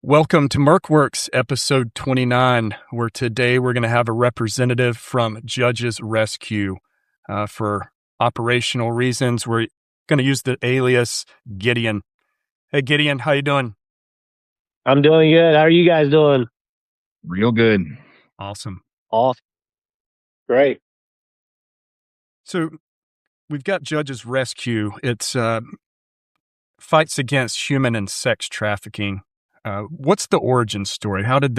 Welcome to Mercworks, episode 29, where today we're going to have a representative from Judges Rescue. For operational reasons, we're going to use the alias Gideon. Hey, Gideon, how you doing? I'm doing good. How are you guys doing? Real good. Awesome. Awesome. Great. So we've got Judges Rescue. It's fights against human and sex trafficking. What's the origin story? How did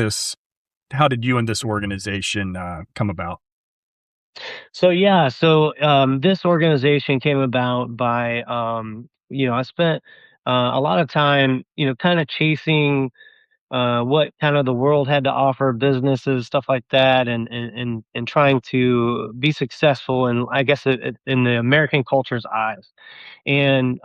you and this organization come about? This organization came about by I spent a lot of time, kind of chasing what kind of the world had to offer, businesses, stuff like that, and trying to be successful, and I guess in the American culture's eyes. And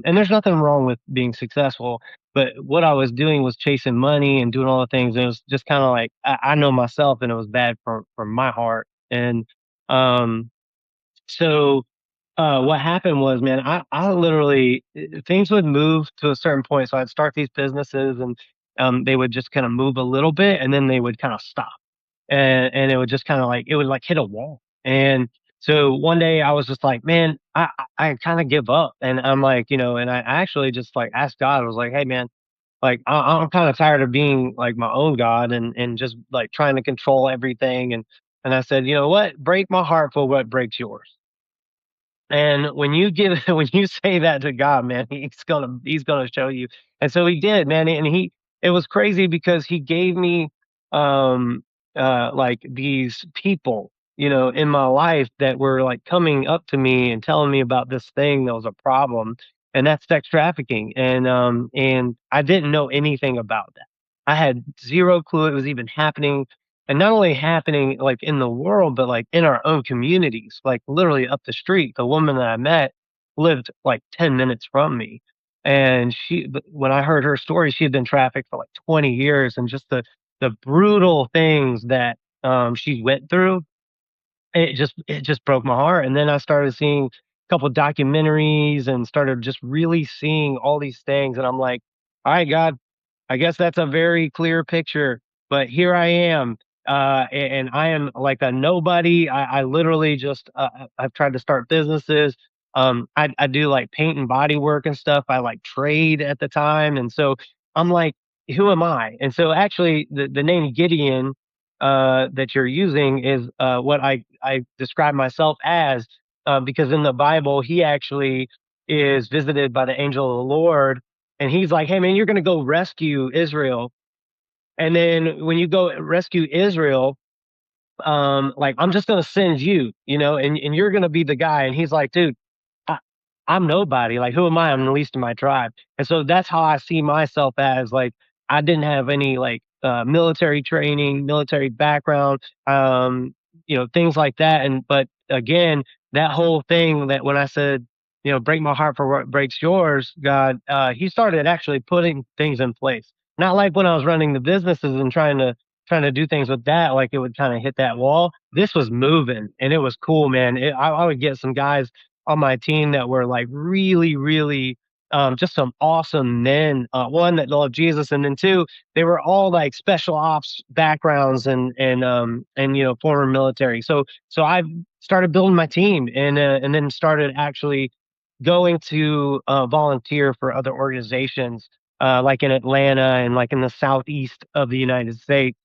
there's nothing wrong with being successful, but what I was doing was chasing money and doing all the things. And it was just kind of like I know myself, and it was bad for my heart. And um, so what happened was, man, I literally things would move to a certain point. So I'd start these businesses, and they would just kind of move a little bit, and then they would kind of stop, and it would just kind of like it would like hit a wall. And so one day I was just like, man, I kind of give up, and I'm like, and I actually just like asked God. I was like, hey, man, like I'm kind of tired of being like my own God and just like trying to control everything. And I said, you know what, break my heart for what breaks yours. And when you give when you say that to God, man, he's gonna show you. And so he did, man. And it was crazy because he gave me um like these people, in my life that were like coming up to me and telling me about this thing that was a problem, and that's sex trafficking. And I didn't know anything about that. I had zero clue it was even happening, and not only happening like in the world, but like in our own communities, like literally up the street. The woman that I met lived like 10 minutes from me. And when I heard her story, she had been trafficked for like 20 years, and just the brutal things that she went through, it just broke my heart. And then I started seeing a couple documentaries and started just really seeing all these things. And I'm like, all right, God, I guess that's a very clear picture, but here I am. And I am like a nobody. I literally just, I've tried to start businesses. I do like paint and body work and stuff. I like trade at the time. And so I'm like, who am I? And so actually the name Gideon, that you're using is, what I describe myself as, because in the Bible, he actually is visited by the angel of the Lord, and he's like, "Hey, man, you're gonna go rescue Israel, and then when you go rescue Israel, like I'm just gonna send you, and you're gonna be the guy." And he's like, "Dude, I, I'm nobody. Like, who am I? I'm the least in my tribe." And so that's how I see myself as like I didn't have any like military training, military background, things like that. And but again, that whole thing that when I said, break my heart for what breaks yours, God, He started actually putting things in place. Not like when I was running the businesses and trying to do things with that, like it would kind of hit that wall. This was moving, and it was cool, man. I would get some guys on my team that were like really, really, just some awesome men. One that loved Jesus, and then two, they were all like special ops backgrounds and former military. So I started building my team, and then started actually going to volunteer for other organizations, like in Atlanta and like in the southeast of the United States,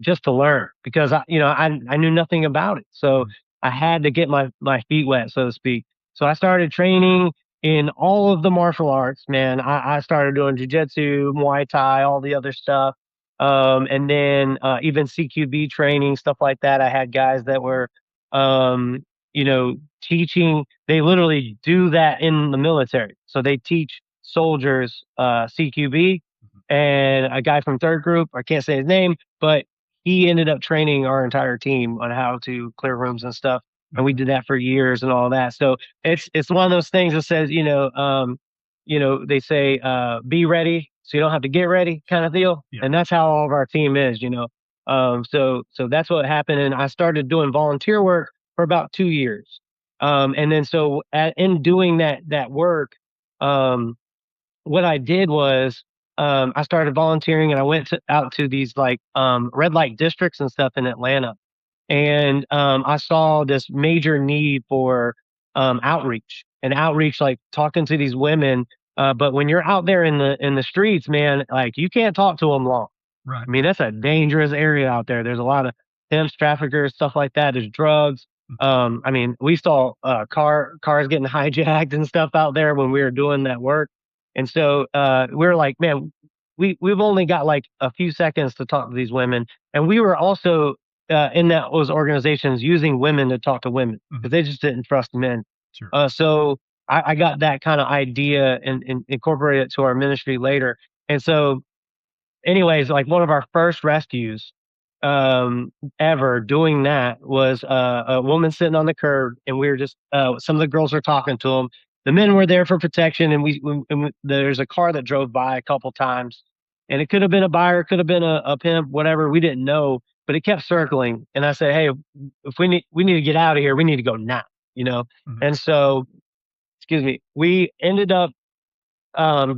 just to learn, because I knew nothing about it. So I had to get my feet wet, so to speak. So I started training in all of the martial arts, man. I started doing jujitsu, Muay Thai, all the other stuff. And then even CQB training, stuff like that. I had guys that were, teaching. They literally do that in the military. So they teach soldiers CQB, and a guy from third group, I can't say his name, but he ended up training our entire team on how to clear rooms and stuff. And we did that for years and all that. So it's one of those things that says, they say, be ready so you don't have to get ready, kind of deal. Yeah. And that's how all of our team is. So that's what happened. And I started doing volunteer work for about 2 years. And then in doing that work, what I did was I started volunteering and I went out to these like red light districts and stuff in Atlanta, and I saw this major need for outreach, like talking to these women. But when you're out there in the streets, man, like you can't talk to them long. Right. I mean, that's a dangerous area out there. There's a lot of pimps, traffickers, stuff like that. There's drugs. Mhm. I mean, we saw cars getting hijacked and stuff out there when we were doing that work, and so we were like, man, we've only got like a few seconds to talk to these women, and we were also in those organizations using women to talk to women Mhm. because they just didn't trust men. Sure. So I got that kind of idea and incorporated it to our ministry later, and so anyways, like one of our first rescues ever doing that was a woman sitting on the curb, and we were just some of the girls were talking to them. The men were there for protection, and there's a car that drove by a couple times, and it could have been a buyer, it could have been a pimp, whatever. We didn't know, but it kept circling. And I said, "Hey, if we need to get out of here, we need to go now," you know. Mhm. And so, excuse me, we ended up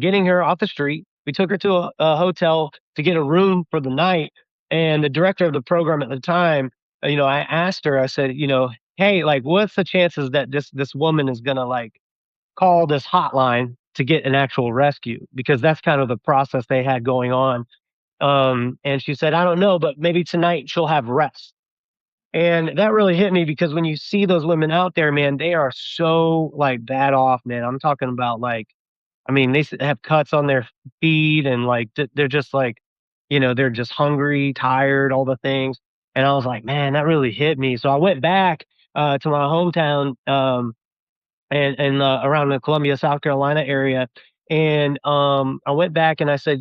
getting her off the street. We took her to a hotel to get a room for the night. And the director of the program at the time, I asked her, I said, hey, like, what's the chances that this woman is gonna like call this hotline to get an actual rescue? Because that's kind of the process they had going on. And she said, I don't know, but maybe tonight she'll have rest. And that really hit me because when you see those women out there, man, they are so like bad off, man. I'm talking about like I mean, they have cuts on their feet and like they're just like, they're just hungry, tired, all the things. And I was like, man, that really hit me. So I went back to my hometown and around the Columbia, South Carolina area, and I went back and I said,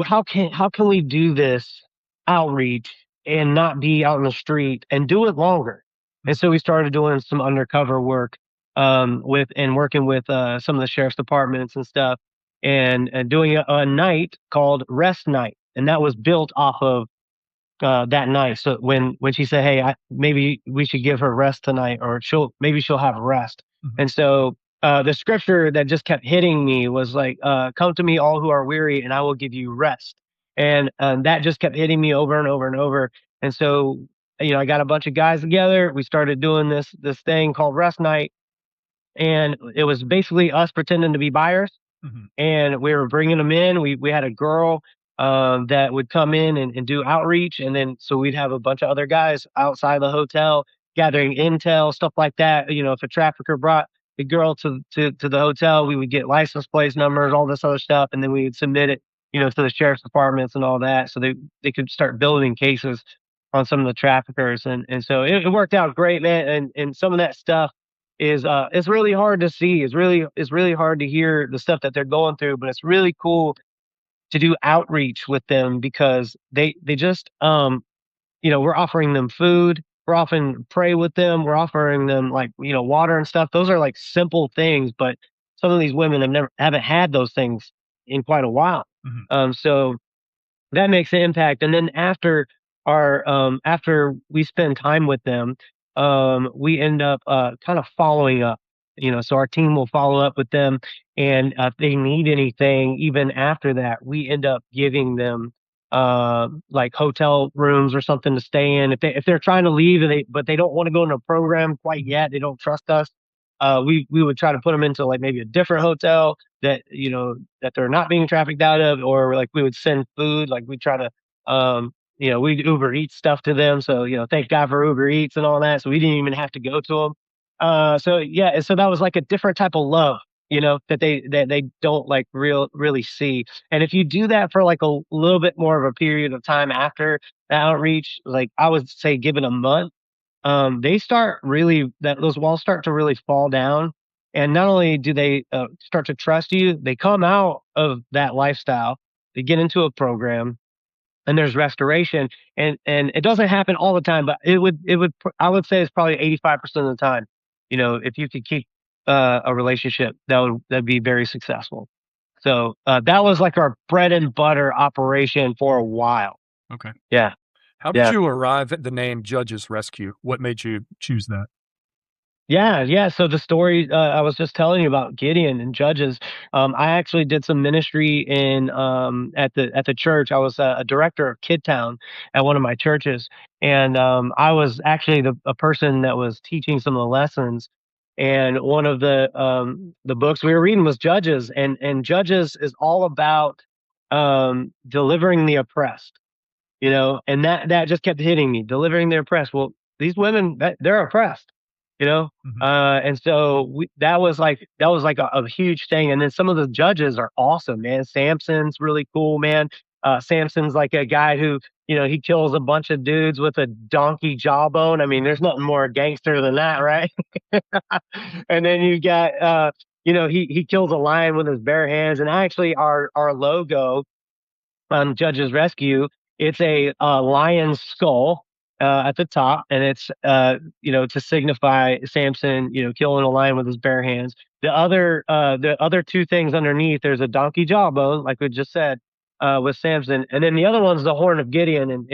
how can we do this outreach and not be out in the street and do it longer? And Mhm. so we started doing some undercover work with and working with some of the sheriff's departments and stuff, and doing a night called Rest Night, and that was built off of that night. So when she said, "Hey, maybe we should give her rest tonight, or she'll have rest," Mhm. and so the scripture that just kept hitting me was like, "Come to me, all who are weary, and I will give you rest." And that just kept hitting me over and over and over. And so I got a bunch of guys together. We started doing this thing called Rest Night, and it was basically us pretending to be buyers Mhm. and we were bringing them in. We had a girl that would come in and do outreach, and then so we'd have a bunch of other guys outside the hotel gathering intel, stuff like that. If a trafficker brought the girl to the hotel, we would get license plates numbers, all this other stuff, and then we would submit it, to the sheriff's departments and all that, so they could start building cases on some of the traffickers, and so it worked out great, man. And some of that stuff is it's really hard to see. It's really hard to hear the stuff that they're going through, but it's really cool to do outreach with them because they just we're offering them food, we're offering pray with them, we're offering them like water and stuff. Those are like simple things, but some of these women haven't had those things in quite a while. Mhm. So that makes an impact. And then after we spend time with them, we end up kind of following up. So our team will follow up with them, and if they need anything, even after that, we end up giving them like hotel rooms or something to stay in. If they're trying to leave and they don't want to go into a program quite Mhm. yet, they don't trust us. We would try to put them into like maybe a different hotel that they're not being trafficked out of, or like we would send food, like we try to, we'd Uber Eats stuff to them. So thank God for Uber Eats and all that. So we didn't even have to go to them. So yeah, and so that was like a different type of love, that they don't like really see. And if you do that for like a little bit more of a period of time after the outreach, like I would say, give it a month, they start really that those walls start to really fall down. And not only do they start to trust you, they come out of that lifestyle, they get into a program, and there's restoration. And it doesn't happen all the time, but I would say it's probably 85% of the time. If you could keep a relationship, that'd be very successful. So that was like our bread and butter operation for a while. Okay. Yeah, How did yeah. you arrive at the name Judge's Rescue? What made you choose that? Yeah, yeah. So the story I was just telling you about Gideon and Judges, I actually did some ministry in at the church. I was a director of Kid Town at one of my churches, and I was actually a person that was teaching some of the lessons. And one of the books we were reading was Judges, and Judges is all about delivering the oppressed, and that just kept hitting me, delivering the oppressed. Well, these women, they're oppressed, you know, Mhm. and so that was like a huge thing. And then some of the judges are awesome, man. Samson's really cool, man. Samson's like a guy who, he kills a bunch of dudes with a donkey jawbone. I mean, there's nothing more gangster than that, right? And then you got, he kills a lion with his bare hands. And actually, our logo on Judge's Rescue, it's a lion's skull at the top, and it's to signify Samson, killing a lion with his bare hands. The other two things underneath, there's a donkey jawbone, like we just said, with Samson, and then the other one's the horn of Gideon,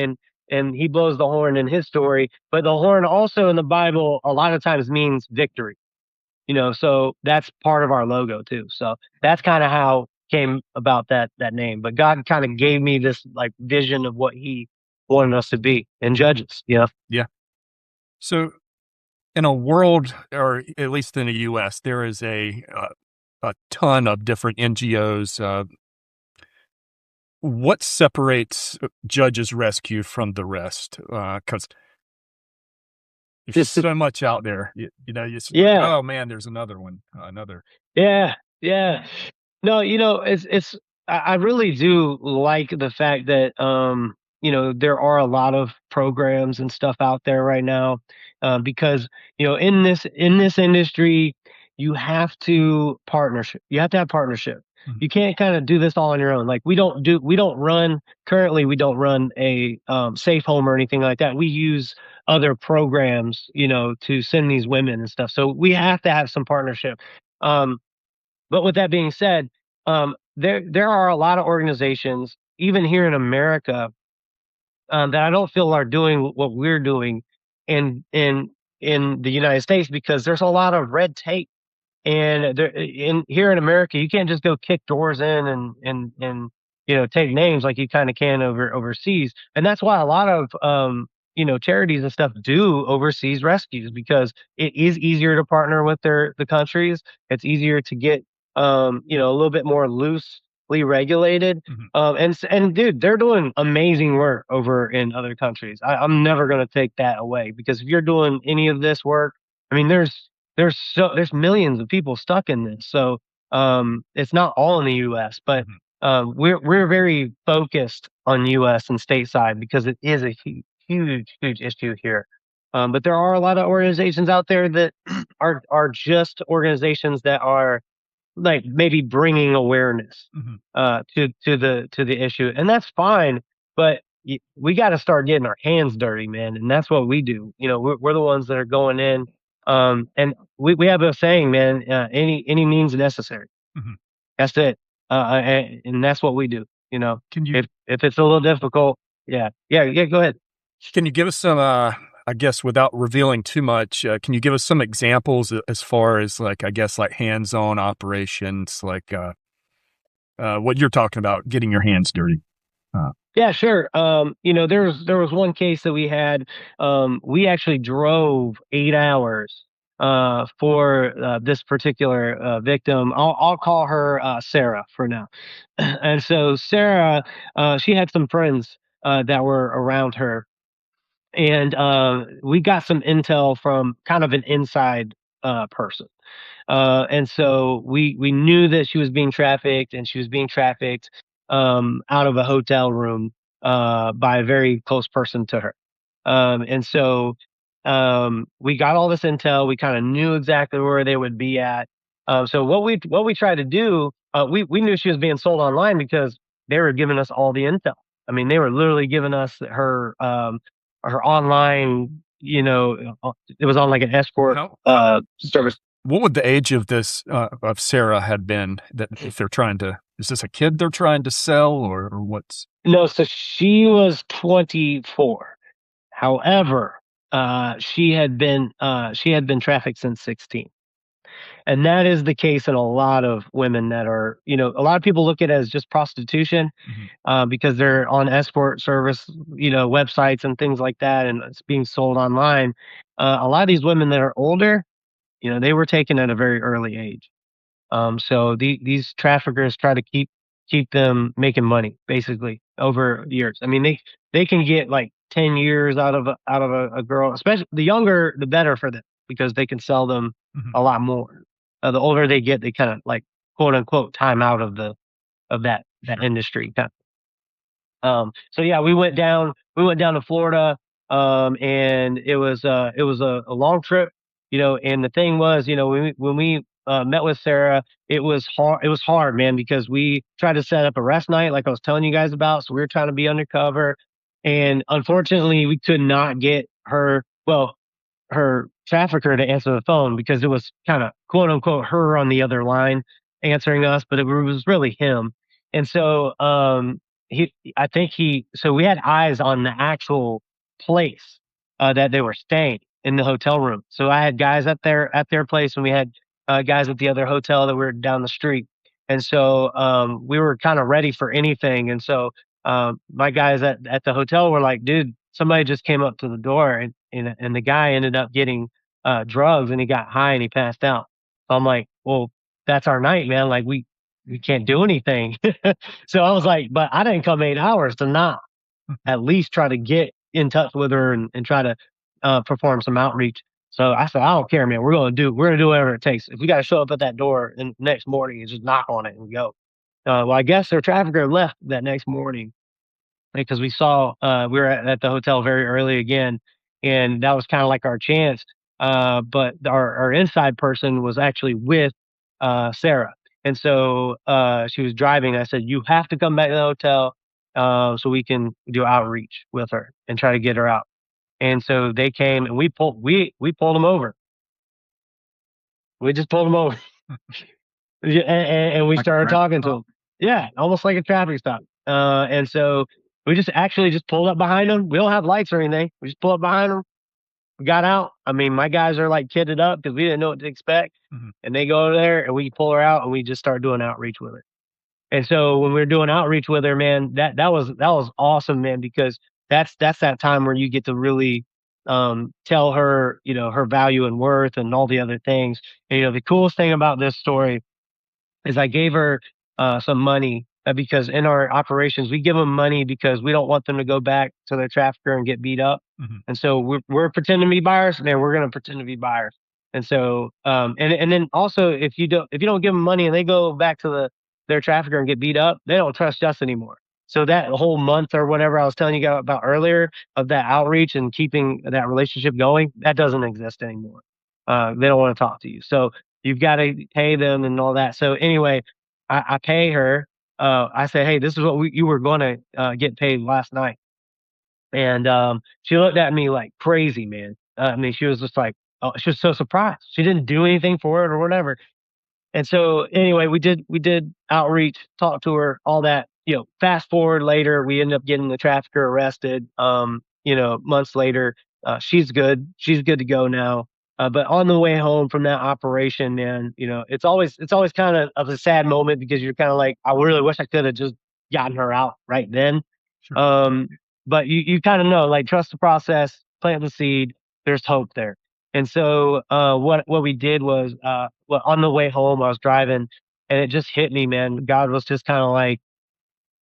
and he blows the horn in his story. But the horn also in the Bible a lot of times means victory. So that's part of our logo too. So that's kind of how came about that name. But God kind of gave me this like vision of what He wanted us to be in Judges. Yeah. So in a world, or at least in the U.S., there is a ton of different NGOs. What separates Judges Rescue from the rest? Because there's so much out there. It's like, Yeah. oh man, there's another one, another. Yeah, yeah. No, it's I really do like the fact that there are a lot of programs and stuff out there right now, because in this industry you have you have to have partnership. Mhm. You can't kind of do this all on your own. Like we don't run currently we don't run a safe home or anything like that. We use other programs, to send these women and stuff. So we have to have some partnership. Um, but with that being said, there are a lot of organizations, even here in America, that I don't feel are doing what we're doing in the United States because there's a lot of red tape. And there, in here in America, you can't just go kick doors in and take names like you kind of can overseas. And that's why a lot of charities and stuff do overseas rescues because it is easier to partner with the countries. It's easier to get a little bit more loosely regulated. Mhm. And dude, they're doing amazing work over in other countries. I'm never gonna take that away because if you're doing any of this work, I mean, there's millions of people stuck in this. So it's not all in the U.S., but Mhm. we're very focused on U.S. and stateside because it is a huge issue here. But there are a lot of organizations out there that are just organizations that are like maybe bringing awareness Mhm. to the issue, and that's fine. But we got to start getting our hands dirty, man, and that's what we do. We're the ones that are going in, and we have a saying, man, any means necessary. Mhm. That's it, and that's what we do. Can you If it's a little difficult, yeah. Go ahead. can you give us some? I guess without revealing too much, can you give us some examples as far as like I guess like hands-on operations, like what you're talking about, getting your hands dirty? Uh, Yeah, sure. There was one case that we had. We actually drove 8 hours for this particular victim. I'll call her Sarah for now. And so Sarah, she had some friends that were around her, and we got some intel from kind of an inside person. And so we knew that she was being trafficked, and she was being trafficked out of a hotel room by a very close person to her. And so we got all this intel. We kind of knew exactly where they would be at. So what we tried to do, we knew she was being sold online because they were giving us all the intel. I mean, they were literally giving us her online. It was on like an escort how service. what would the age of this of Sarah had been that if they're trying to is this a kid they're trying to sell or what's No, so she was 24. However, she had been trafficked since 16. And that is the case in a lot of women that are, a lot of people look at it as just prostitution, Mhm. because they're on escort service, websites and things like that, and it's being sold online. A lot of these women that are older, they were taken at a very early age. So these traffickers try to keep them making money basically over years. I mean, they can get like 10 years out of a girl, especially the younger the better for them because they can sell them Mhm. a lot more. The older they get, they kind of like quote unquote time out of that Sure. industry. So yeah, we went down to Florida, and it was a long trip, and the thing was, when we met with Sarah, it was hard, man, because we tried to set up a rest night like I was telling you guys about. So we were trying to be undercover, and unfortunately we could not get her trafficker to answer the phone because it was kind of quote unquote her on the other line answering us, but it was really him. And so I think so we had eyes on the actual place that they were staying in the hotel room. So I had guys at their place, and we had guys at the other hotel that were down the street. And so we were kind of ready for anything. And so my guys at the hotel were like, dude, somebody just came up to the door, and the guy ended up getting drugs, and he got high and he passed out. So I'm like, well, that's our night, man. Like we can't do anything. So I was like, but I didn't come 8 hours to not Mhm. at least try to get in touch with her and try to perform some outreach. So I said, I don't care, man. We're gonna do whatever it takes. If we got to show up at that door and next morning and just knock on it and go. Well, I guess their trafficker left that next morning because we saw we were at the hotel very early again, and that was kind of like our chance. But our inside person was actually with Sarah, and so she was driving. I said, "You have to come back to the hotel so we can do outreach with her and try to get her out." And so they came, and we pulled them over. We just pulled them over. Yeah, and we Like a started traffic talking to stop? him. Yeah, almost like a traffic stop. And so we just actually just pulled up behind him. We don't have lights or anything. We just pulled up behind him. We got out. I mean, my guys are like kitted up because we didn't know what to expect. Mhm. And they go over there and we pull her out and we just start doing outreach with her. And so when we were doing outreach with her, man, that was awesome, man, because that's that time where you get to really tell her, her value and worth and all the other things. And the coolest thing about this story is I gave her some money because in our operations we give them money because we don't want them to go back to their trafficker and get beat up. Mhm. And so we're pretending to be buyers, man. We're gonna pretend to be buyers. And so and then also if you don't give them money and they go back to their trafficker and get beat up, they don't trust us anymore. So that whole month or whatever I was telling you about earlier of that outreach and keeping that relationship going, that doesn't exist anymore. They don't want to talk to you. So you've got to pay them and all that. So anyway, I pay her. I say, hey, this is what you were going to get paid last night. And she looked at me like crazy, man. I mean, she was just like, oh, she was so surprised. She didn't do anything for it or whatever. And so anyway, we did outreach, talked to her, all that. Fast forward later, we end up getting the trafficker arrested. Months later, she's good. She's good to go now. But on the way home from that operation, man, it's always kind of a sad moment because you're kind of like, I really wish I could have just gotten her out right then. Sure. Um, but you kind of know, like, trust the process, plant the seed. There's hope there. And so what we did was well, on the way home, I was driving, and it just hit me, man. God was just kind of like,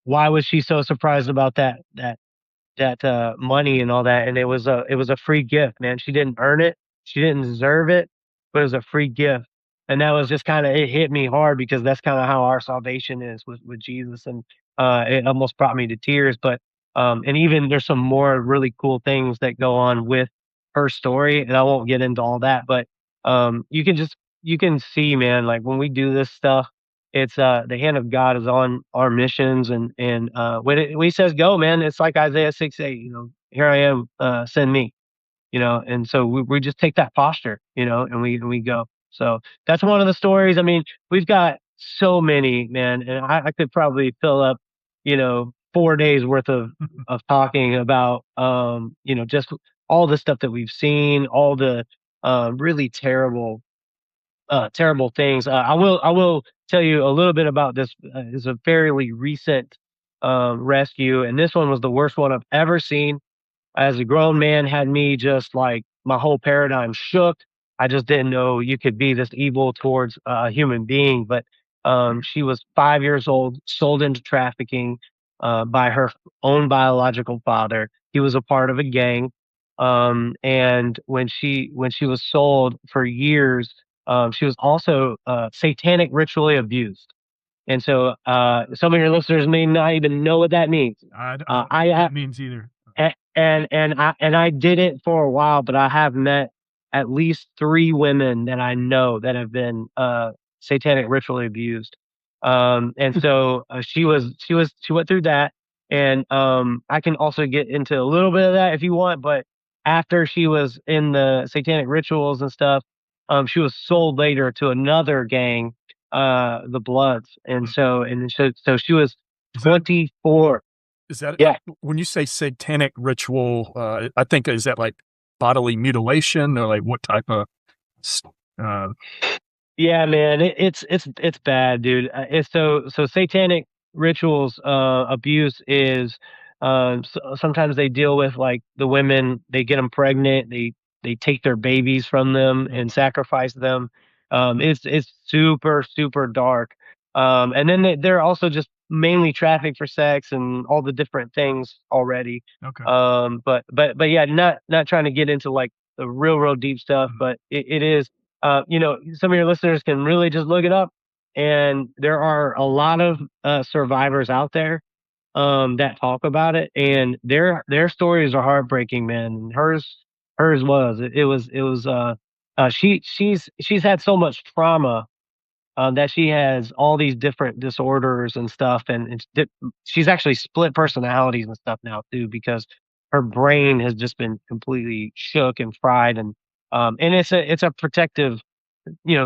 why was she so surprised about that money and all that? And it was a free gift, man. She didn't earn it, she didn't deserve it, but it was a free gift. And that was just kind of it hit me hard because that's kind of how our salvation is with Jesus, and it almost brought me to tears. But and even there's some more really cool things that go on with her story, and I won't get into all that, but you can see, man, like when we do this stuff, it's the hand of God is on our missions, and when he says go, man, it's like Isaiah 6:8, here I am, send me, and so we just take that posture, and we go. So that's one of the stories. I mean, we've got so many, man, and I could probably fill up, 4 days worth of talking about, just all the stuff that we've seen, all the really terrible things. I will tell you a little bit about this. Is a fairly recent rescue, and this one was the worst one I've ever seen. As a grown man, had me just like my whole paradigm shook. I just didn't know you could be this evil towards a human being. But she was 5 years old, sold into trafficking by her own biological father. He was a part of a gang, and when she was sold for years, she was also satanic ritually abused. And so some of your listeners may not even know what that means. I don't know I what have that means either. and I did it for a while, but I have met at least 3 women that I know that have been, satanic ritually abused. And so, she went through that, and, I can also get into a little bit of that if you want, but after she was in the satanic rituals and stuff, she was sold later to another gang, the Bloods, and Mm. so she was Is that 24. is that Yeah. when you say satanic ritual, I think is that like bodily mutilation or like what type of s uh, Yeah, man, it's bad, dude. It's so satanic rituals abuse is sometimes they deal with like the women, they get them pregnant, they take their babies from them mm, and sacrifice them. It's super dark. And then they're also just mainly trafficked for sex and all the different things already. okay. But yeah, not trying to get into like the real deep stuff, Mhm, but it is some of your listeners can really just look it up, and there are a lot of survivors out there that talk about it, and their stories are heartbreaking, man. Hers was she's had so much trauma that she has all these different disorders and stuff, and she's actually split personalities and stuff now too because her brain has just been completely shook and fried, and it's a protective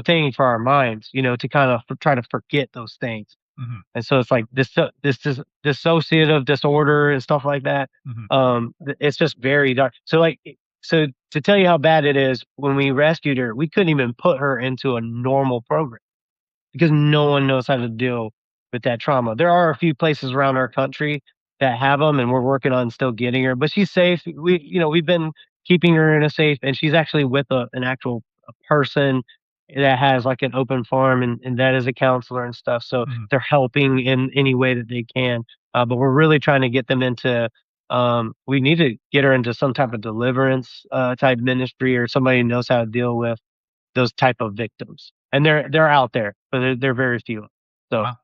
thing for our minds, to kind of try to forget those things. mhm, And so it's like this dissociative disorder and stuff like that. mhm. It's just very dark. So so to tell you how bad it is, when we rescued her, we couldn't even put her into a normal program because no one knows how to deal with that trauma. There are a few places around our country that have them, and we're working on still getting her, but she's safe. We've been keeping her in a safe, and she's actually with an actual a person that has like an open farm, and that is a counselor and stuff. So Mhm. they're helping in any way that they can. But we're really trying to get them into. We need to get her into some type of deliverance type ministry or somebody who knows how to deal with those type of victims, and they're out there, but they're very few. So, Wow.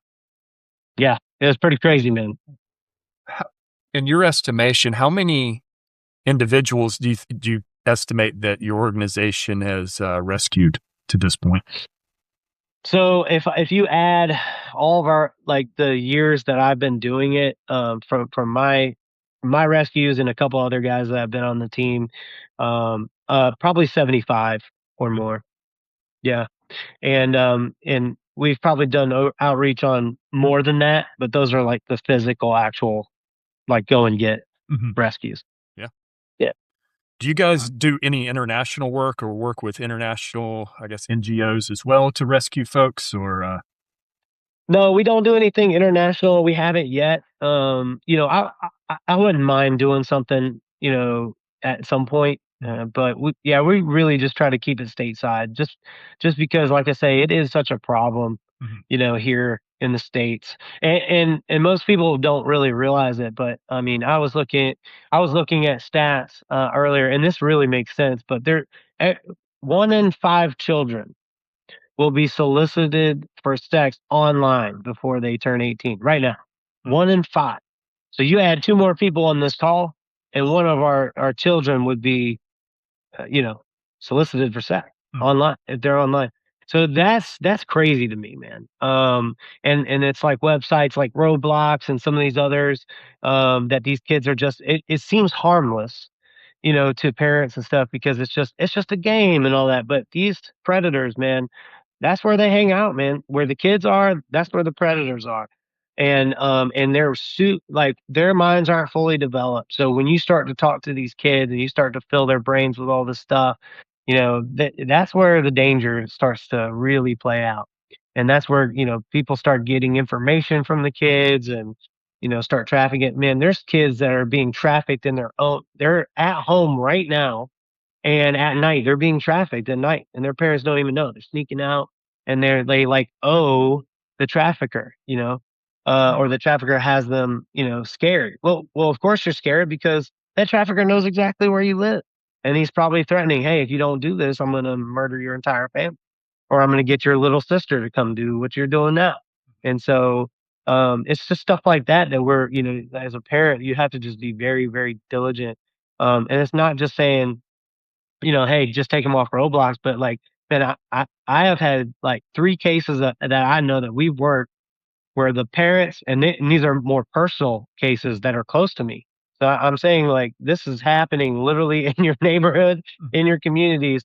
yeah, it was pretty crazy, man. Ho In your estimation, how many individuals do you estimate that your organization has, rescued to this point? So if you add all of our like the years that I've been doing it, from my rescues and a couple other guys that have been on the team, probably 75 or Okay. more. Yeah, and we've probably done outreach on more than that, but those are like the physical, actual, like go and get Mhm. rescues. Yeah. Yeah. Do you guys do any international work or work with international, I guess, NGOs as well to rescue folks or, No, we don't do anything international. We haven't yet. I wouldn't mind doing something, at some point. Mhm, But we really just try to keep it stateside, just because, like I say, it is such a problem, mhm, here in the states, and most people don't really realize it. But I mean, I was looking at stats earlier, and this really makes sense. But 1 in 5 children will be solicited for sex online before they turn 18 right now. mm, 1 in 5. So you add 2 more people on this call, and one of our children would be, solicited for sex mm, online if they're online. So that's crazy to me, man. And it's like websites like Roblox and some of these others that these kids are just. It seems harmless, to parents and stuff because it's just a game and all that. But these predators, man, that's where they hang out, man. Where the kids are, that's where the predators are. and like their minds aren't fully developed. So when you start to talk to these kids and you start to fill their brains with all this stuff, that's where the danger starts to really play out. And that's where, people start getting information from the kids and, start trafficking. Man, there's kids that are being trafficked in they're at home right now, and at night, they're being trafficked at night, and their parents don't even know. They're sneaking out, and they like owe the trafficker, Hmm. or the trafficker has them, scared. Well, of course you're scared because that trafficker knows exactly where you live, and he's probably threatening, "Hey, if you don't do this, I'm gonna murder your entire family, or I'm gonna get your little sister to come do what you're doing now." And so, it's just stuff like that that as a parent, you have to just be very, very diligent. And it's not just saying, hey, just take them off Roblox. But like, man, I have had like 3 cases that I know that we've worked where the parents, and these are more personal cases that are close to me. So I'm saying like this is happening literally in your neighborhood, Mhm. in your communities,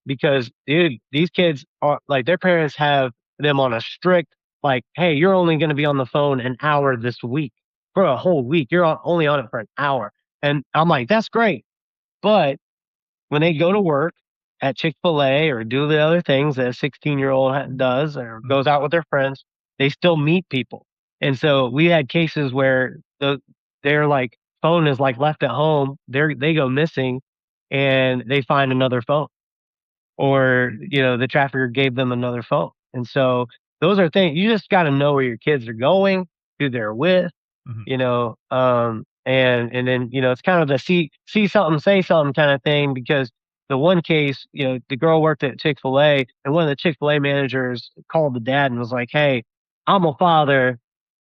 because dude, these kids are like their parents have them on a strict like, hey, you're only going to be on the phone an hour this week for a whole week. Only on it for an hour, and I'm like, that's great, but when they go to work at Chick-fil-A or do the other things that a 16-year-old does or Mhm. goes out with their friends, they still meet people. And so we had cases where their like phone is like left at home. They go missing and they find another phone, or the trafficker gave them another phone. And so those are things you just got to know where your kids are going, who they're with, Mhm. and then, it's kind of the see something, say something kind of thing, because the one case, the girl worked at Chick-fil-A, and one of the Chick-fil-A managers called the dad and was like, "Hey, I'm a father,"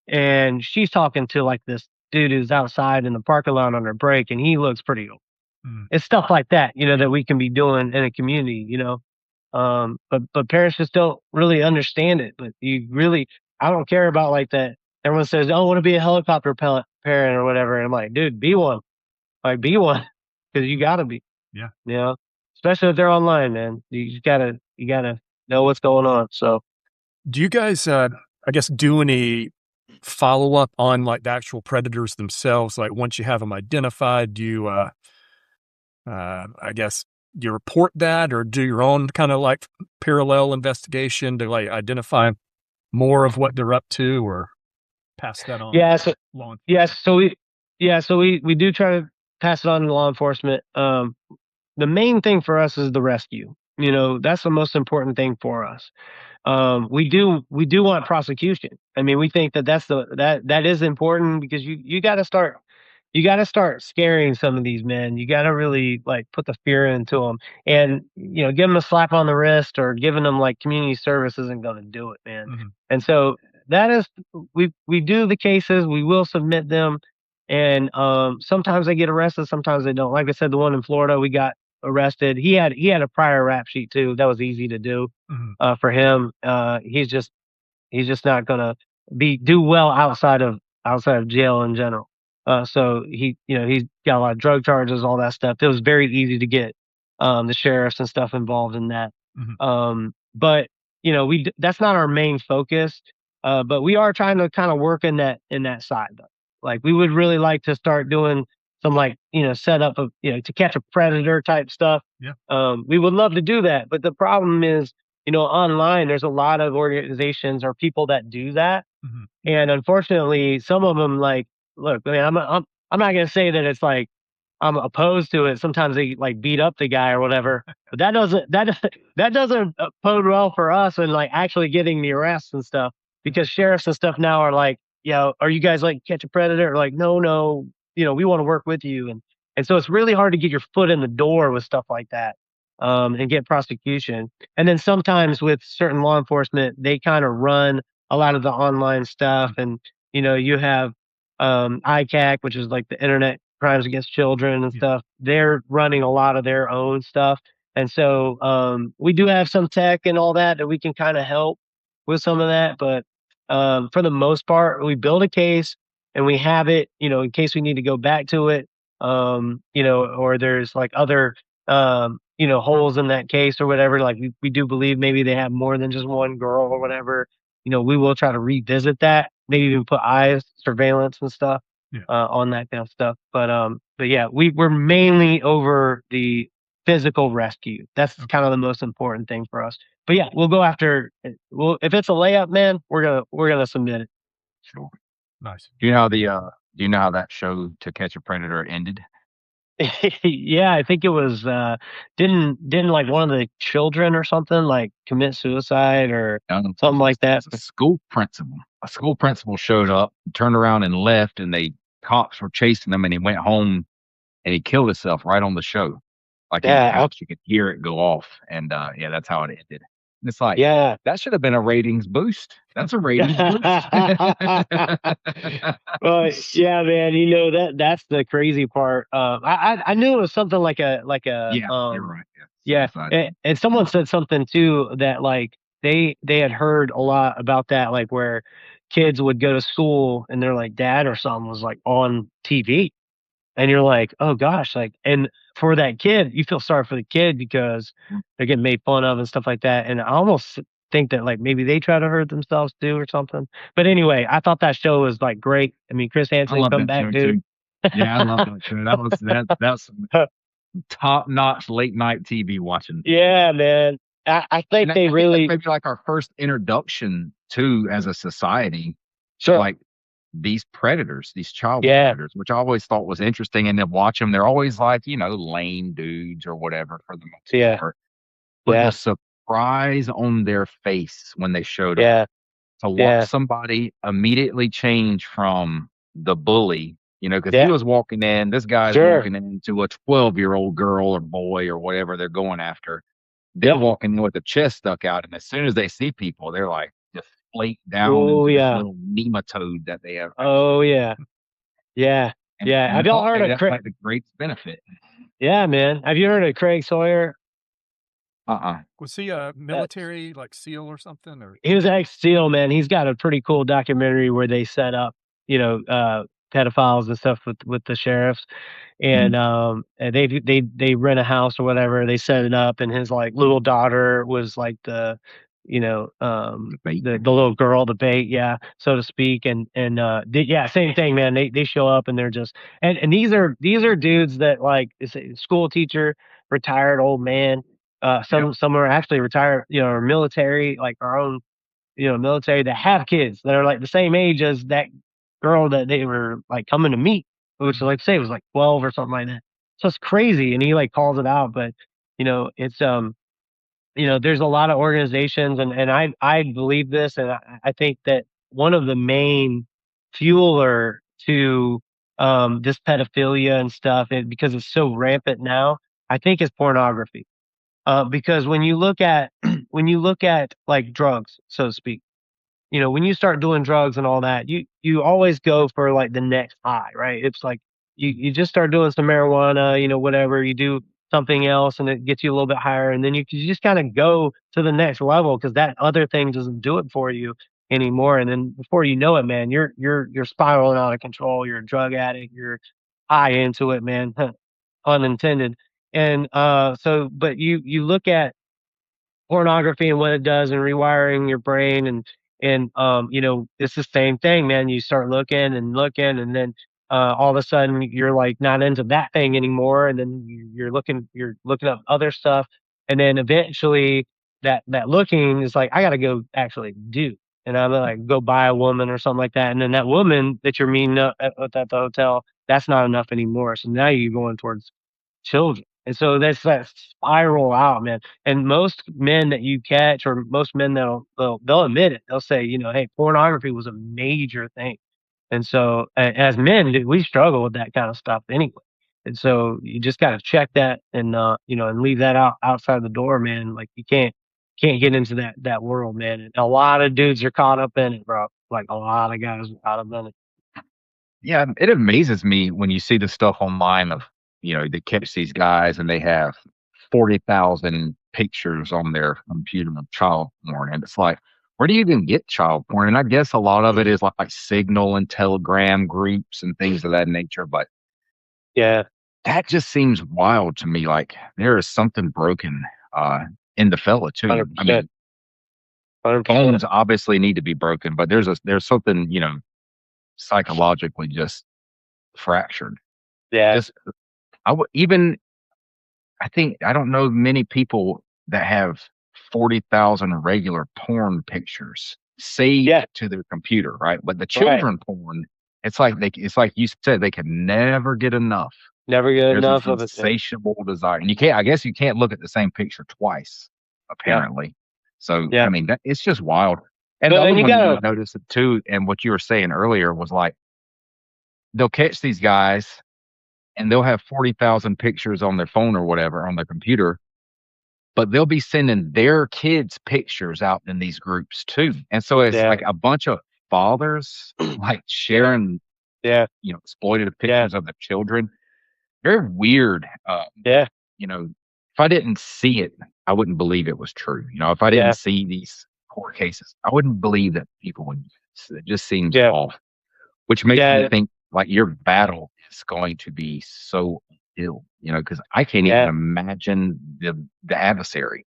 and she's talking to like this dude who's outside in the parking lot on her break, and he looks pretty old. Mhm. It's stuff like that, that we can be doing in a community, but parents just don't really understand it. But I don't care about like that. Everyone says, "Oh, I want to be a helicopter parent or whatever." And I'm like, dude, be one. Like, be one, because you Mhm. gotta be, Yeah. you know, especially if they're online, man. You gotta know what's going on. So Do you guys, I guess, do any follow up on like the actual predators themselves? Like once you have them identified, do you, I guess, do you report that or do your own kind of like parallel investigation to like identify more of what they're up to or pass that on yeah, to so law yes, enforcement? so we do try to pass it on to law enforcement. The main thing for us is the rescue. That's the most important thing for us. We do want prosecution. I mean, we think that is important because you got to start scaring some of these men. You got to really like put the fear into them, and give them a slap on the wrist or giving them like community service isn't going to do it, man. Mhm. And so that is we do the cases, we will submit them, and sometimes they get arrested, sometimes they don't. Like I said, the one in Florida, we got arrested. He had a prior rap sheet too. That was easy to do Mhm. for him. He's just not gonna be do well outside of jail in general. So he's got a lot of drug charges, all that stuff. It was very easy to get the sheriffs and stuff involved in that. Mhm. But that's not our main focus. But we are trying to kind of work in that side though. Like we would really like to start doing some like setup of to catch a predator type stuff. Yeah. We would love to do that, but the problem is online, there's a lot of organizations or people that do that, Mhm. and unfortunately, some of them like, look, I mean, I'm not gonna say that it's like I'm opposed to it. Sometimes they like beat up the guy or whatever, but that doesn't bode well for us and like actually getting the arrests and stuff, Yeah. because sheriffs and stuff now are like, are you guys like catch a predator? Like, no, no, we want to work with you, and so it's really hard to get your foot in the door with stuff like that, and get prosecution. And then sometimes with certain law enforcement, they kind of run a lot of the online stuff, Mhm. and you have ICAC, which is like the Internet Crimes Against Children and Yeah. stuff. They're running a lot of their own stuff, and so we do have some tech and all that we can kind of help with some of that. But for the most part, we build a case and we have it, in case we need to go back to it, or there's like other holes in that case or whatever. Like we do believe maybe they have more than just one girl or whatever. we will try to revisit that, maybe even put eyes, surveillance and stuff, Yeah. on that kind of stuff. But yeah, we're mainly over the physical rescue. That's Okay. kind of the most important thing for us. But yeah, we'll go after. Well, if it's a layup, man, we're gonna submit it. Sure. Nice. Do you know how that show To Catch a Predator ended? Yeah, I think it was, didn't like one of the children or something like commit suicide or It something was like it that? was a school principal. A school principal showed up, turned around and left, and they cops were chasing him, and he went home and he killed himself right on the show, like in the Yeah, house. You could hear it go off, and yeah, that's how it ended. And it's like yeah. that should have been a ratings boost. That's a ratings boost. Well, yeah, man, that's the crazy part. I knew it was something Yeah, you're right. Yeah, yeah, suicide. and someone said something too that like they had heard a lot about that, like where kids would go to school and their like dad or something was like on TV. And you're like, "Oh gosh," like, and for that kid, you feel sorry for the kid because they're getting made fun of and stuff like that, and I almost think that, like, maybe they try to hurt themselves too or something. But anyway, I thought that show was, like, great. I mean, Chris I Hansen love come that back, show dude. too. Yeah, I love that show. That's some top notch late night TV watching. Yeah, man. I think they I think that's really maybe like our first introduction to, as a society, sure. like these predators, these child Yeah, predators, which I always thought was interesting. And then watch them, they're always like, lame dudes or whatever for the most yeah, part. But the yeah, surprise on their face when they showed up, yeah, to watch yeah, somebody immediately change from the bully, because he yeah, was walking in, this guy's sure. walking into a 12-year-old girl or boy or whatever they're going after. They're Yep. walking in with the chest stuck out, and as soon as they see people, they're like deflate down Oh, into this yeah. little nematode that they have. Oh, yeah. Yeah, yeah. And I Have y'all thought heard maybe of that's Craig? like the greatest benefit. Yeah, man. Have you heard of Craig Sawyer? Uh-uh. Was he a That's military, like, SEAL or something, or He was ex-SEAL, man. He's got a pretty cool documentary where they set up, you know, pedophiles and stuff with the sheriffs, Mhm. and they rent a house or whatever. They set it up, and his like little daughter was like Debate. the little girl, the bait, yeah, so to speak. Yeah, same thing, man. They show up and they're just and these are dudes that like is a school teacher, retired old man. Yep. Some are actually retired, or military, like our own military that have kids that are like the same age as that girl that they were like coming to meet, which Mhm. like say was like 12 or something like that. So it's crazy. And he like calls it out, but it's there's a lot of organizations and I believe this and I think that one of the main fueler to this pedophilia and stuff because it's so rampant now, I think is pornography. Because when you look at when you look at like drugs, so to speak, when you start doing drugs and all that, you always go for like the next high, right? It's like you just start doing some marijuana, whatever, you do something else and it gets you a little bit higher and then you just kind of go to the next level because that other thing doesn't do it for you anymore. And then before you know it, man, you're spiraling out of control. You're a drug addict. You're high into it, man. Unintended. And but you look at pornography and what it does and rewiring your brain and it's the same thing, man. You start looking and then all of a sudden you're like not into that thing anymore and then you're looking up other stuff and then eventually that looking is like I got to go actually do and I'm like go buy a woman or something like that and then that woman that you're meeting up at the hotel, that's not enough anymore, so now you're going towards children. And so that's that spiral out, man. And most men that you catch, or most men they'll admit it. They'll say, hey, pornography was a major thing. And so, as men, dude, we struggle with that kind of stuff anyway. And so, you just got to check that, and and leave that outside the door, man. Like you can't get into that world, man. And a lot of dudes are caught up in it, bro. Like a lot of guys are caught up in it. Yeah, it amazes me when you see the stuff online of, they catch these guys and they have 40,000 pictures on their computer of child porn. And it's like, where do you even get child porn? And I guess a lot of it is like Signal and Telegram groups and things of that nature. But Yeah, that just seems wild to me. Like there is something broken uh, in the fella, too. hundred I percent. mean, 100%. Phones obviously need to be broken, but there's something, psychologically just fractured. Yeah. Just I would even I think I don't know many people that have 40,000 regular porn pictures saved Yeah. to their computer, right? But the Right. children porn, it's like you said, they can never get enough. Never get There's this enough of it, man. insatiable desire, and I guess you can't look at the same picture twice, Yeah. apparently. So, I Yeah. mean, it's just wild. And the Well, other and you one that you gotta, would notice it too, and what you were saying earlier was like they'll catch these guys and they'll have 40,000 pictures on their phone or whatever on their computer, but they'll be sending their kids pictures out in these groups too. And so it's yeah. like a bunch of fathers like sharing, Yeah. exploitative Yeah. pictures of their children. Very weird. Yeah. If I didn't see it, I wouldn't believe it was true. If I didn't Yeah. see these court cases, I wouldn't believe that people would. It just seems Yeah. off, which makes me Yeah. think like your battle is going to be so ill, because I can't even Yeah. imagine the adversary,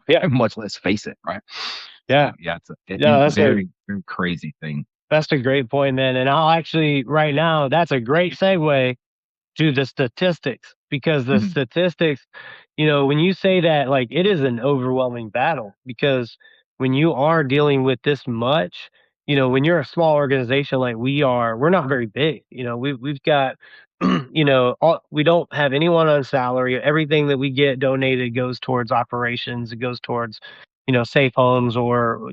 Yeah. much less face it, right? So Yeah. yeah, it's a No, very, very crazy thing. that's a great point, man. And I'll actually right now, that's a great segue to the statistics, because the Mhm. statistics, when you say that, like, it is an overwhelming battle, because when you are dealing with this much, when you're a small organization like we are, we're not very big. We've got, we don't have anyone on salary. Everything that we get donated goes towards operations. It goes towards, safe homes, or,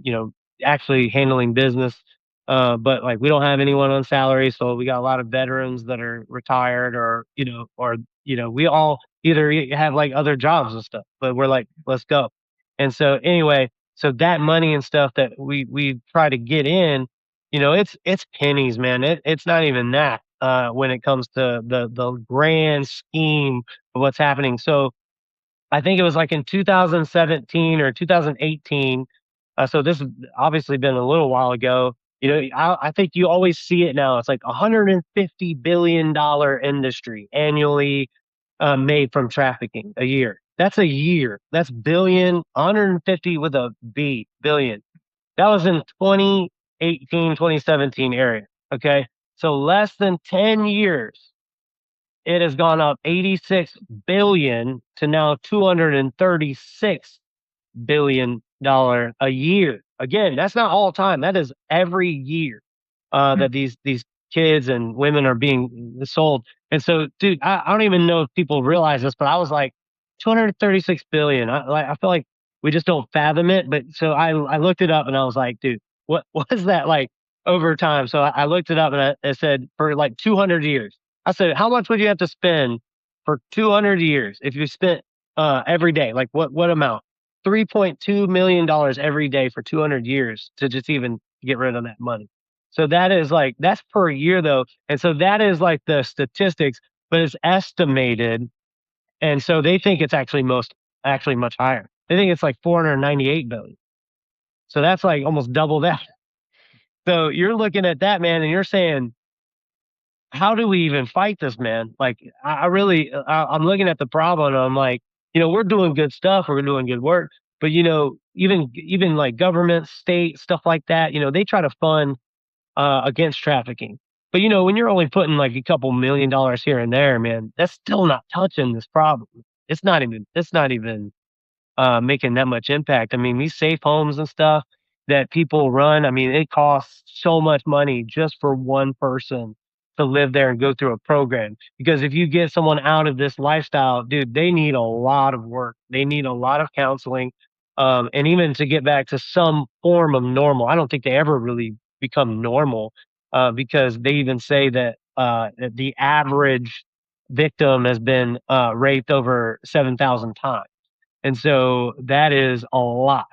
actually handling business. But like we don't have anyone on salary, so we got a lot of veterans that are retired, or we all either have like other jobs and stuff. But we're like, let's go. And so anyway, so that money and stuff that we try to get in, it's pennies, man. It's not even that when it comes to the grand scheme of what's happening. So I think it was like in 2017 or 2018. So this has obviously been a little while ago. I think you always see it now. It's like $150 billion industry annually made from trafficking a year. That's a year. That's billion, 150 with a B, billion. That was in 2018, 2017 area. Okay. So less than 10 years, it has gone up 86 billion to now 236 billion-dollar a year. Again, that's not all time. That is every year Mm. that these kids and women are being sold. And so, dude, I don't even know if people realize this, but I was like 236 billion. I feel like we just don't fathom it. But so I looked it up and I was like, dude, what is that like over time? So I looked it up and I said for like 200 years. I said, how much would you have to spend for 200 years if you spent every day? Like what amount? $3.2 million every day for 200 years to just even get rid of that money. So that's per year though. And so that is like the statistics, but it's estimated. And so they think it's actually much higher. They think it's like 498 billion. So that's like almost double that. So you're looking at that, man, and you're saying, how do we even fight this, man? Like, I really, I'm looking at the problem and I'm like, we're doing good stuff, we're doing good work, but even like government, state, stuff like that, they try to fund against trafficking. But when you're only putting like a couple $1 million here and there, man, that's still not touching this problem. It's not even making that much impact. I mean, these safe homes and stuff that people run, I mean, it costs so much money just for one person to live there and go through a program. Because if you get someone out of this lifestyle, dude, they need a lot of work. They need a lot of counseling. And even to get back to some form of normal, I don't think they ever really become normal because they even say that the average victim has been raped over 7,000 times. And so that is a lot.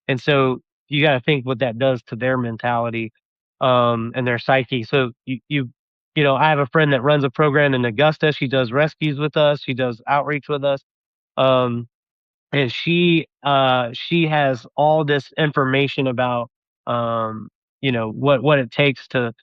And so you got to think what that does to their mentality and their psyche. So I have a friend that runs a program in Augusta. She does rescues with us. She does outreach with us. Um, and she has all this information about what it takes to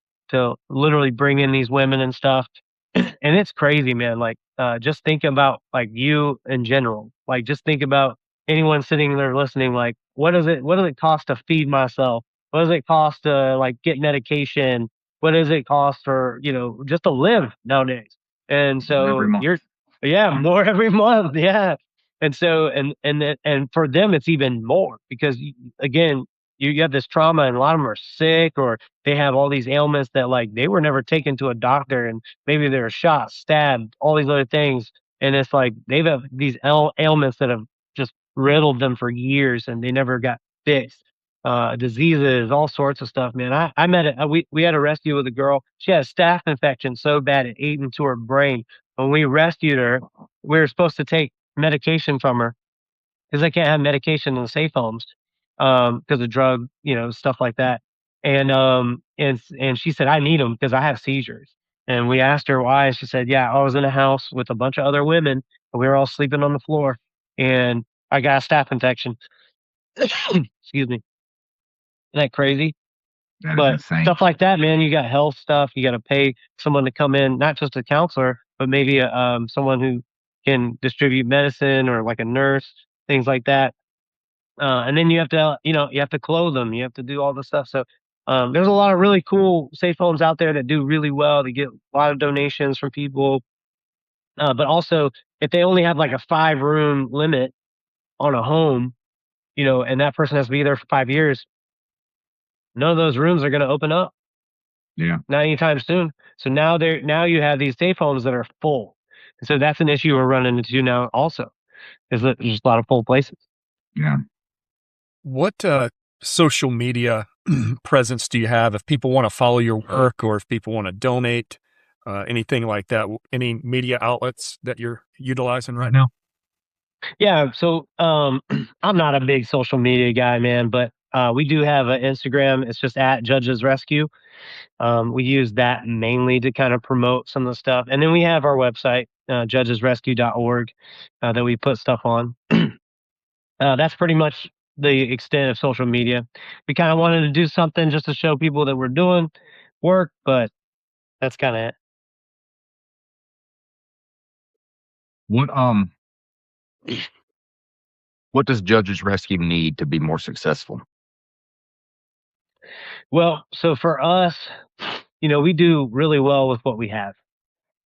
literally bring in these women and stuff. And it's crazy, man. Like just think about like you in general. Like just think about anyone sitting there listening, like, what does it cost to feed myself? What does it cost to, like, get medication? What does it cost for, just to live nowadays? And Every so month. you're yeah, more every month, yeah. And so and for them, it's even more because again, you have this trauma, and a lot of them are sick, or they have all these ailments that, like, they were never taken to a doctor, and maybe they were shot, stabbed, all these other things, and it's like they've have these ailments that have just riddled them for years, and they never got fixed. Diseases, all sorts of stuff, man. I met it. We had a rescue with a girl. She had a staph infection so bad it ate into her brain. When we rescued her, we were supposed to take medication from her because they can't have medication in the safe homes because of drug, stuff like that. And she said, "I need them because I have seizures." And we asked her why, and she said, "Yeah, I was in a house with a bunch of other women, and we were all sleeping on the floor, and I got a staph infection." Excuse me. Isn't that crazy? That is But insane. stuff like that, man, you got health stuff. You got to pay someone to come in, not just a counselor, but maybe someone who can distribute medicine or like a nurse, things like that. And then you have to clothe them. You have to do all the stuff. So there's a lot of really cool safe homes out there that do really well. They get a lot of donations from people. But also, if they only have like a 5 room limit on a home, and that person has to be there for 5 years, none of those rooms are going to open up Yeah. not anytime soon. So now you have these safe homes that are full. And so that's an issue we're running into now also, is that there's just a lot of full places. Yeah. What social media presence do you have if people want to follow your work or if people want to donate, anything like that? Any media outlets that you're utilizing right now? Yeah, so I'm not a big social media guy, man, but we do have an Instagram. It's just at Judges Rescue. We use that mainly to kind of promote some of the stuff. And then we have our website, judgesrescue.org, that we put stuff on. That's pretty much the extent of social media. We kind of wanted to do something just to show people that we're doing work, but that's kind of it. What what does Judges Rescue need to be more successful? Well, so for us, we do really well with what we have.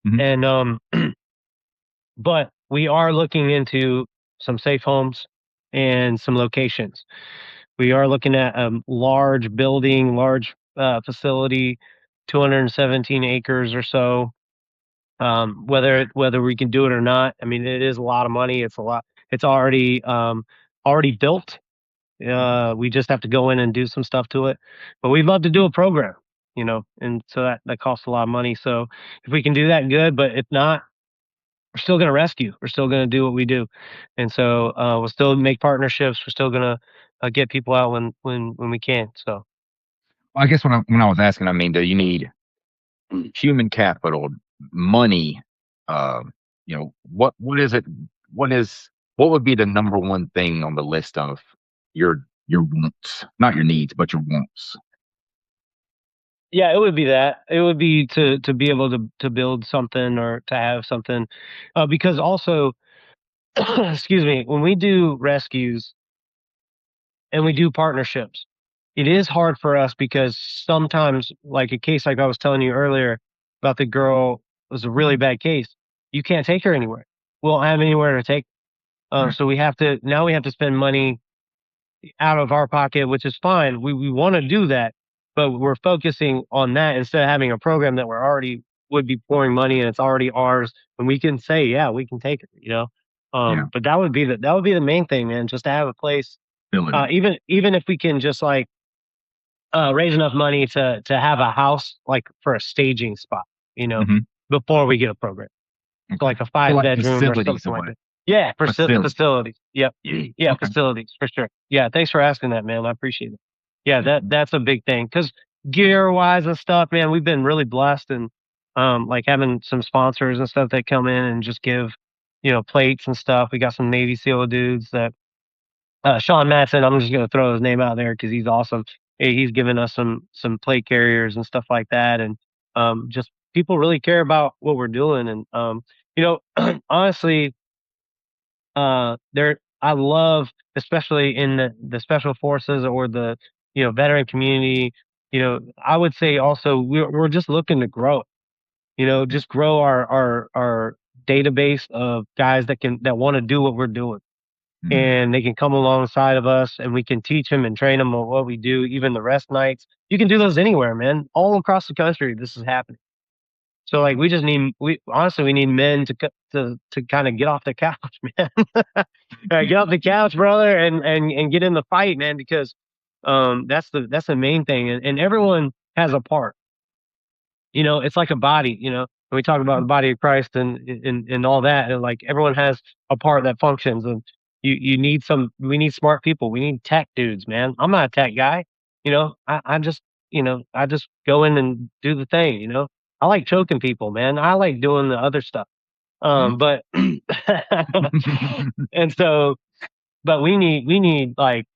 Mhm. And but we are looking into some safe homes and some locations. We are looking at a large building, large facility, 217 acres or so. Whether we can do it or not, I mean, it is a lot of money. It's a lot. It's already built. We just have to go in and do some stuff to it. But we'd love to do a program, and so that costs a lot of money. So if we can do that, good. But if not, we're still going to rescue. We're still going to do what we do, and so we'll still make partnerships. We're still going to get people out when we can. So I guess when I was asking, I mean, do you need human capital, money? What is it? What is what would be the number one thing on the list of your wants, not your needs, but your wants? yeah, it would be that. It would be to be able to build something or to have something, because also, excuse me, when we do rescues and we do partnerships, it is hard for us because sometimes, like a case like I was telling you earlier about the girl, was a really bad case. You can't take her anywhere. We don't have anywhere to take. Right. So we have to spend money out of our pocket, which is fine. We want to do that, but we're focusing on that instead of having a program that we're already would be pouring money and it's already ours, and we can say, yeah, we can take it. Yeah. But that would be the main thing, man, just to have a place. Ability. Even if we can just like raise enough money to have a house like for a staging spot, you know, Mhm. before we get a program. So Okay. like a So, five like, bedroom or facilities something or like what? that. Yeah, Facilities. facilities. Yep. Yeah, Okay. facilities for sure. Yeah, thanks for asking that, man. I appreciate it. Yeah, Yeah. that's a big thing because gear wise and stuff, man, we've been really blessed and like having some sponsors and stuff that come in and just give plates and stuff. We got some Navy SEAL dudes that Sean Matson, I'm just gonna throw his name out there because he's awesome. He's given us some plate carriers and stuff like that, and just people really care about what we're doing. And honestly, there I love, especially in the special forces or the, veteran community, I would say also we're just looking to grow, just grow our database of guys that want to do what we're doing, Mm, and they can come alongside of us and we can teach them and train them on what we do, even the rest nights. You can do those anywhere, man. All across the country, this is happening. So like we honestly we need men to kind of get off the couch, man. Get off the couch, brother, and get in the fight, man, because that's the main thing. And everyone has a part. It's like a body, when we talk about the body of Christ and all that, and like everyone has a part that functions. And we need smart people. We need tech dudes, man. I'm not a tech guy. I just go in and do the thing. I like choking people, man. I like doing the other stuff. yeah. But and so, but we need like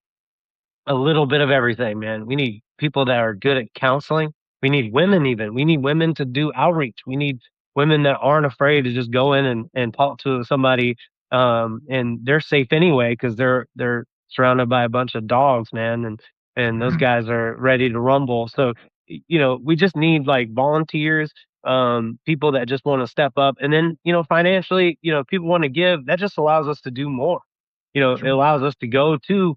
a little bit of everything, man. We need people that are good at counseling. We need women even. We need women to do outreach. We need women that aren't afraid to just go in and talk to somebody, and they're safe anyway because they're surrounded by a bunch of dogs, man, and those Mhm. guys are ready to rumble. So, we just need like volunteers, people that just want to step up, and then, financially, people want to give. That just allows us to do more. It Sure. allows us to go to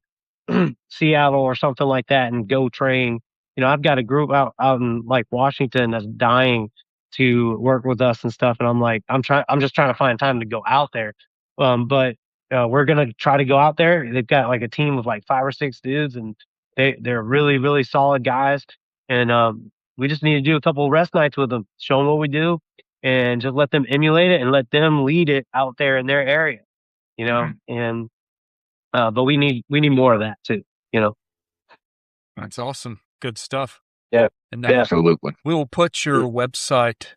Seattle or something like that and go train. I've got a group out in like Washington that's dying to work with us and stuff, and I'm just trying to find time to go out there. But we're gonna try to go out there. They've got like a team of like 5 or 6 dudes, and they're really really solid guys. And we just need to do a couple of rest nights with them, show them what we do, and just let them emulate it and let them lead it out there in their area. Mhm. And but we need more of that too. You know. That's awesome. Good stuff. Yeah. And Yeah. Absolutely. we will put Mm. your website,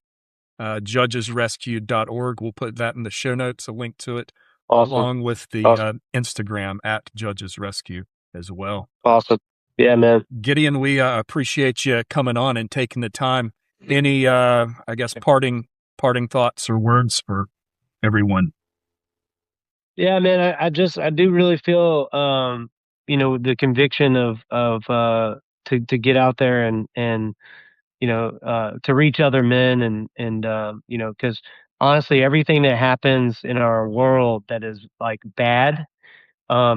judgesrescue.org. We'll put that in the show notes, a link to it, Awesome. along with the Awesome. Instagram at Judges Rescue as well. Awesome. Yeah, man. Gideon, we appreciate you coming on and taking the time. Any, I guess, parting thoughts or words for everyone? Yeah, man. I do really feel the conviction of to get out there and to reach other men and because honestly everything that happens in our world that is like bad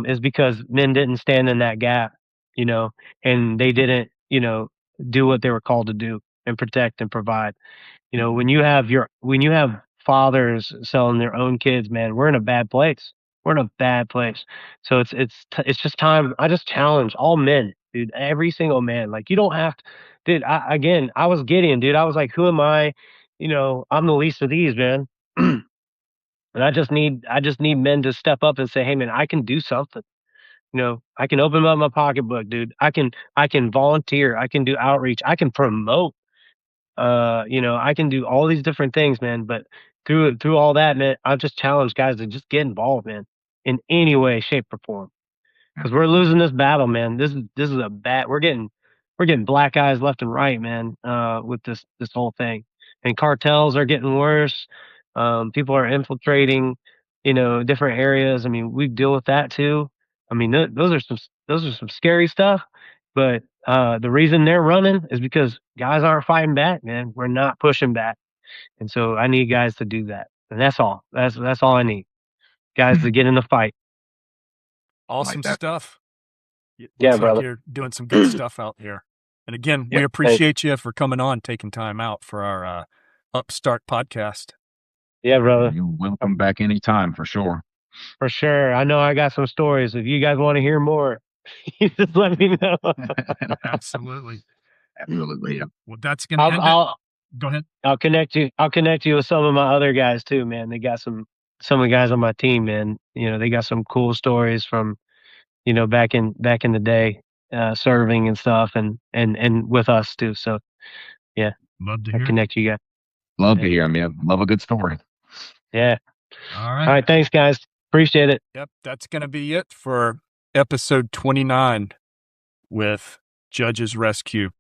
is because men didn't stand in that gap, you know, and they didn't, do what they were called to do and protect and provide. When you have fathers selling their own kids, man, we're in a bad place. We're in a bad place. So it's just time. I just challenge all men, dude, every single man. Like you don't have to, dude. I was Gideon, dude. I was like, who am I? I'm the least of these, man. And I just need men to step up and say, hey, man, I can do something. I can open up my pocketbook, dude. I can volunteer. I can do outreach. I can promote. I can do all these different things, man. But through all that, man, I just challenge guys to just get involved, man, in any way, shape, or form. Yeah. Because we're losing this battle, man. This is a bad. We're getting black eyes left and right, man. With this whole thing, and cartels are getting worse. People are infiltrating, different areas. I mean, we deal with that too. I mean, those are some scary stuff. But the reason they're running is because guys aren't fighting back, man. We're not pushing back, and so I need guys to do that, and that's all. That's all I need. Guys to get in the fight. Awesome Like that. stuff. It Yeah, looks like brother. you're doing some good stuff out there. And again, we Yeah. Thanks. appreciate you for coming on, taking time out for our Upstart podcast. Yeah, brother. You're welcome back anytime for sure. For sure. I know I got some stories. If you guys want to hear more, you just let me know. Absolutely. Absolutely. Yeah. Well, that's going to I'll end it. I'll Go ahead. I'll connect you. I'll connect you with some of my other guys too, man. They got some of the guys on my team, man. They got some cool stories from back in the day, serving and stuff, and with us too. So yeah, Love to I'll hear it. connect you guys. Love Yeah. to hear him. Yeah. Love a good story. Yeah. All All right. right. Thanks, guys. Appreciate it. Yep. That's going to be it for episode 29 with Judges Rescue.